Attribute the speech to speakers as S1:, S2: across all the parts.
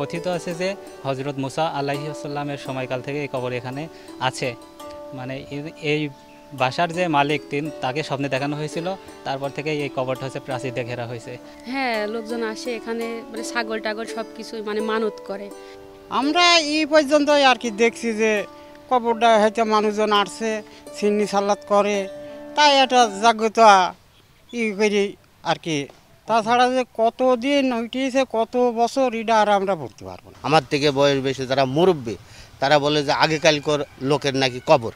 S1: কথিত আছে যে হজরত মুসা আলাইহিসসালামের সময়কাল থেকে এই কবর এখানে আছে। মানে এই বাসার যে মালিক তাকে স্বপ্নে দেখানো হয়েছিল, তারপর থেকে এই কবরটা হচ্ছে প্রাচীর দিয়ে ঘেরা হয়েছে।
S2: হ্যাঁ, লোকজন আসে এখানে, মানে ছাগল টাগল সব কিছু মানে মানত করে।
S3: আমরা এই পর্যন্ত আর কি দেখছি যে কবরটা হয়তো মানুষজন আসছে, সিন্নি সালাত করে, তাই একটা জাগ্রতা করি আর কি। তাছাড়া যে কতদিন উঠিয়েছে, কত বছর, এটা আর আমরা বলতে পারবো না।
S4: আমার থেকে বয়স বেশি যারা মুরব্বী তারা বলে যে আগেকালকার লোকের নাকি কবর,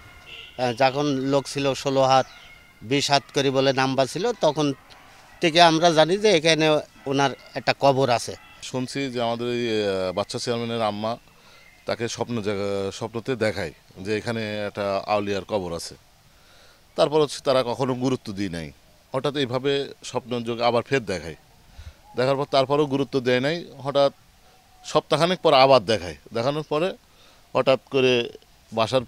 S4: যখন লোক ছিল 16 হাত 20 হাত করে বলে নাম্বার ছিল, তখন থেকে আমরা জানি যে এখানে ওনার একটা কবর আছে।
S5: শুনছি যে আমাদের এই বাচ্চা চেয়ারম্যানের আম্মা তাকে স্বপ্নতে দেখায় যে এখানে একটা আউলিয়ার কবর আছে। তারপর হচ্ছে তারা কখনো গুরুত্ব দিই নাই, হঠাৎ এইভাবে স্বপ্নযোগে আবার ফের দেখায়, দেখার পর তারপরেও গুরুত্ব দেয় নাই। হঠাৎ সপ্তাহখানেক পর আবার দেখানোর পরে হঠাৎ করে বাসার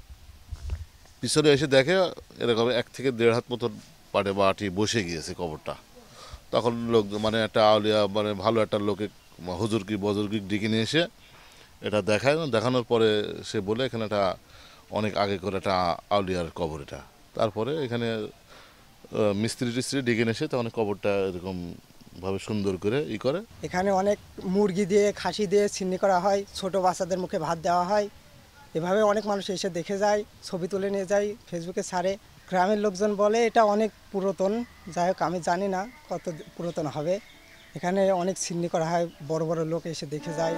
S5: পিছনে এসে দেখে এরকম 1 থেকে 1.5 হাত মতন পাটে বাটি বসে গিয়েছে কবরটা। তখন লোক মানে একটা আউলিয়া মানে ভালো একটা লোকে হুজুরকি বজুর্গি ডেকে নিয়ে এসে এটা দেখানোর পরে সে বলে এখানে একটা অনেক আগে করে একটা আউলিয়ার কবর এটা। তারপরে এখানে মিস্ত্রি টিস্ত্রি ডেকে নিয়ে এসে তখন কবরটা এরকম ভাবে সুন্দর করে করে।
S6: এখানে অনেক মুরগি দিয়ে, খাসি দিয়ে সিন্নি করা হয়, ছোট বাচ্চাদের মুখে ভাত দেওয়া হয়। এভাবে অনেক মানুষ এসে দেখে যায়, ছবি তুলে নিয়ে যায়, ফেসবুকে ছাড়ে। গ্রামের লোকজন বলে এটা অনেক পুরাতন, যাই হোক আমি জানি না কত পুরাতন হবে। এখানে অনেক সিন্নি করা হয়, বড় বড় লোক এসে দেখে যায়।